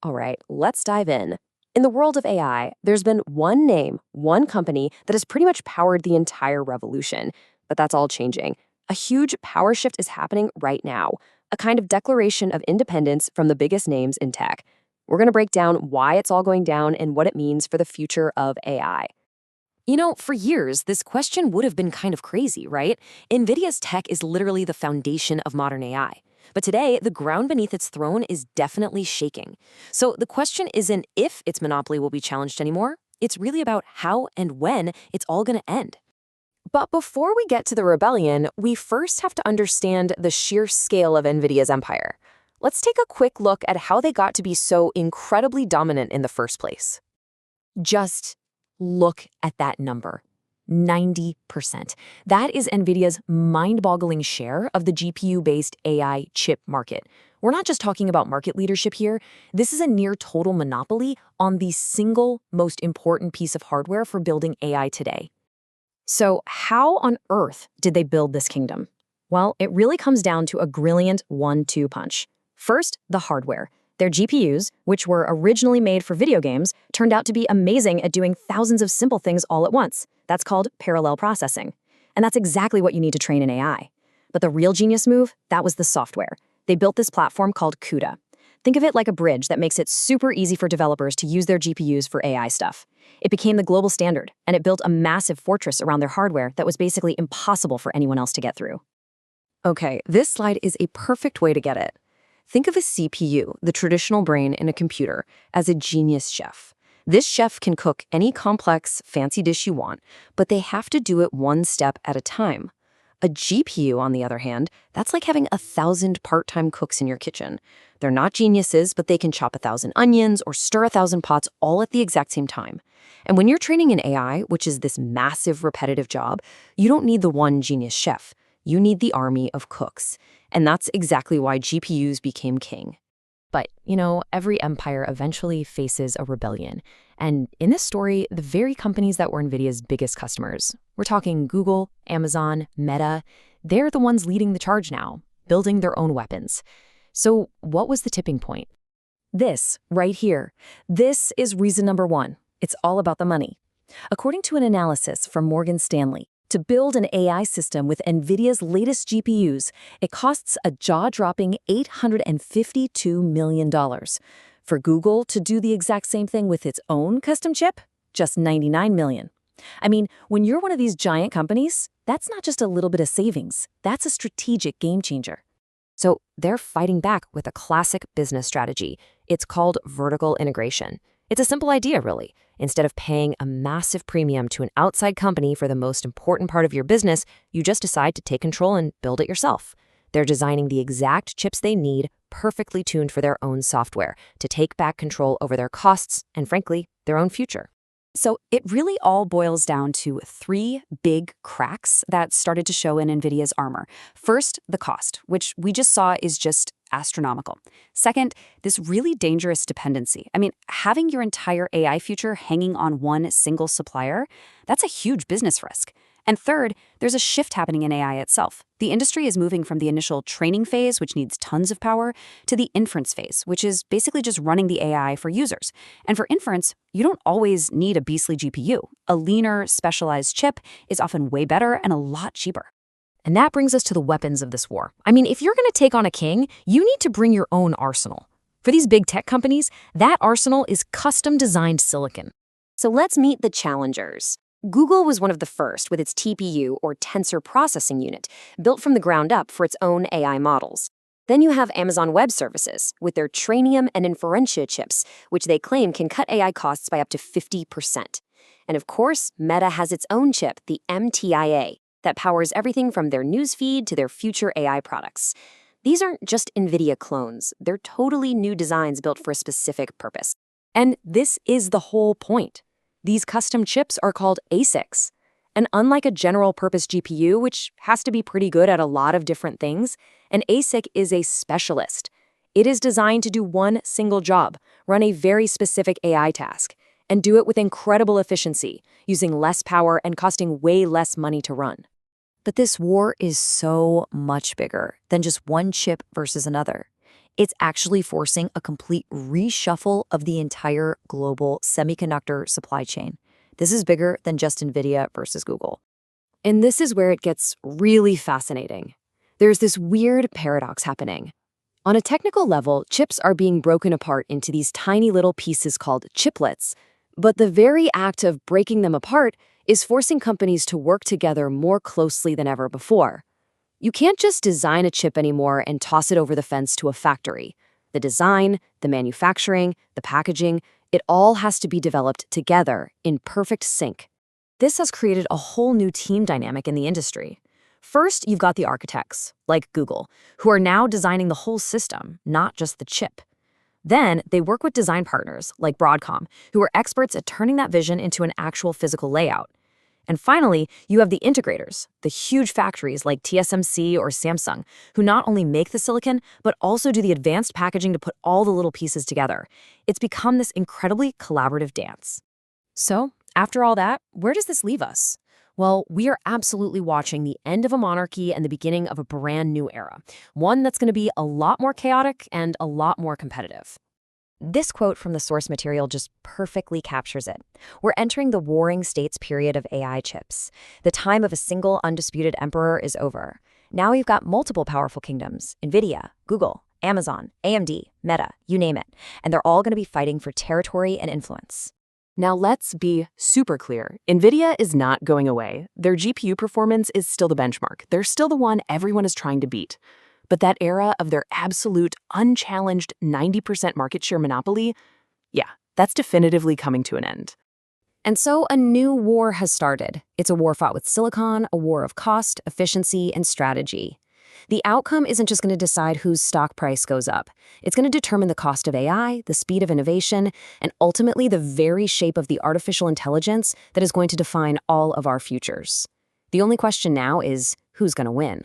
All right, let's dive in. In the world of AI, there's been one name, one company that has pretty much powered the entire revolution. But that's all changing. A huge power shift is happening right now, a kind of declaration of independence from the biggest names in tech. We're going to break down why it's all going down and what it means for the future of AI. For years, this question would have been kind of crazy, right? NVIDIA's tech is literally the foundation of modern AI. But today, the ground beneath its throne is definitely shaking. So the question isn't if its monopoly will be challenged anymore. It's really about how and when it's all going to end. But before we get to the rebellion, we first have to understand the sheer scale of NVIDIA's empire. Let's take a quick look at how they got to be so incredibly dominant in the first place. Just look at that number. 90%. That is NVIDIA's mind-boggling share of the GPU-based AI chip market. We're not just talking about market leadership here. This is a near-total monopoly on the single most important piece of hardware for building AI today. So how on earth did they build this kingdom? Well, it really comes down to a brilliant 1-2 punch. First, the hardware. Their GPUs, which were originally made for video games, turned out to be amazing at doing thousands of simple things all at once. That's called parallel processing. And that's exactly what you need to train an AI. But the real genius move, that was the software. They built this platform called CUDA. Think of it like a bridge that makes it super easy for developers to use their GPUs for AI stuff. It became the global standard, and it built a massive fortress around their hardware that was basically impossible for anyone else to get through. Okay, this slide is a perfect way to get it. Think of a CPU, the traditional brain in a computer, as a genius chef. This chef can cook any complex, fancy dish you want, but they have to do it one step at a time. A GPU, on the other hand, that's like having 1,000 part-time cooks in your kitchen. They're not geniuses, but they can chop 1,000 onions or stir 1,000 pots all at the exact same time. And when you're training an AI, which is this massive repetitive job, you don't need the one genius chef. You need the army of cooks. And that's exactly why GPUs became king. But, every empire eventually faces a rebellion. And in this story, the very companies that were NVIDIA's biggest customers, we're talking Google, Amazon, Meta, they're the ones leading the charge now, building their own weapons. So what was the tipping point? This, right here. This is reason number one. It's all about the money. According to an analysis from Morgan Stanley, to build an AI system with NVIDIA's latest GPUs, it costs a jaw-dropping $852 million. For Google to do the exact same thing with its own custom chip, just $99 million. I mean, when you're one of these giant companies, that's not just a little bit of savings. That's a strategic game changer. So they're fighting back with a classic business strategy. It's called vertical integration. It's a simple idea, really. Instead of paying a massive premium to an outside company for the most important part of your business, you just decide to take control and build it yourself. They're designing the exact chips they need, perfectly tuned for their own software, to take back control over their costs and, frankly, their own future. So it really all boils down to three big cracks that started to show in NVIDIA's armor. First, the cost, which we just saw is just astronomical. Second, this really dangerous dependency. I mean, having your entire AI future hanging on one single supplier, that's a huge business risk. And third, there's a shift happening in AI itself. The industry is moving from the initial training phase, which needs tons of power, to the inference phase, which is basically just running the AI for users. And for inference, you don't always need a beastly GPU. A leaner, specialized chip is often way better and a lot cheaper. And that brings us to the weapons of this war. I mean, if you're going to take on a king, you need to bring your own arsenal. For these big tech companies, that arsenal is custom-designed silicon. So let's meet the challengers. Google was one of the first with its TPU, or Tensor Processing Unit, built from the ground up for its own AI models. Then you have Amazon Web Services with their Trainium and Inferentia chips, which they claim can cut AI costs by up to 50%. And of course, Meta has its own chip, the MTIA, that powers everything from their newsfeed to their future AI products. These aren't just NVIDIA clones. They're totally new designs built for a specific purpose. And this is the whole point. These custom chips are called ASICs. And unlike a general-purpose GPU, which has to be pretty good at a lot of different things, an ASIC is a specialist. It is designed to do one single job, run a very specific AI task, and do it with incredible efficiency, using less power and costing way less money to run. But this war is so much bigger than just one chip versus another. It's actually forcing a complete reshuffle of the entire global semiconductor supply chain. This is bigger than just Nvidia versus Google. And this is where it gets really fascinating. There's this weird paradox happening. On a technical level, chips are being broken apart into these tiny little pieces called chiplets, but the very act of breaking them apart is forcing companies to work together more closely than ever before. You can't just design a chip anymore and toss it over the fence to a factory. The design, the manufacturing, the packaging, it all has to be developed together in perfect sync. This has created a whole new team dynamic in the industry. First, you've got the architects, like Google, who are now designing the whole system, not just the chip. Then, they work with design partners, like Broadcom, who are experts at turning that vision into an actual physical layout. And finally, you have the integrators, the huge factories like TSMC or Samsung, who not only make the silicon, but also do the advanced packaging to put all the little pieces together. It's become this incredibly collaborative dance. So, after all that, where does this leave us? Well, we are absolutely watching the end of a monarchy and the beginning of a brand new era, one that's going to be a lot more chaotic and a lot more competitive. This quote from the source material just perfectly captures it. We're entering the warring states period of AI chips. The time of a single undisputed emperor is over. Now we've got multiple powerful kingdoms: Nvidia, Google, Amazon, AMD, Meta, you name it. And they're all going to be fighting for territory and influence. Now let's be super clear. Nvidia is not going away. Their GPU performance is still the benchmark. They're still the one everyone is trying to beat. But that era of their absolute, unchallenged 90% market share monopoly, yeah, that's definitively coming to an end. And so a new war has started. It's a war fought with silicon, a war of cost, efficiency, and strategy. The outcome isn't just going to decide whose stock price goes up. It's going to determine the cost of AI, the speed of innovation, and ultimately the very shape of the artificial intelligence that is going to define all of our futures. The only question now is, who's going to win?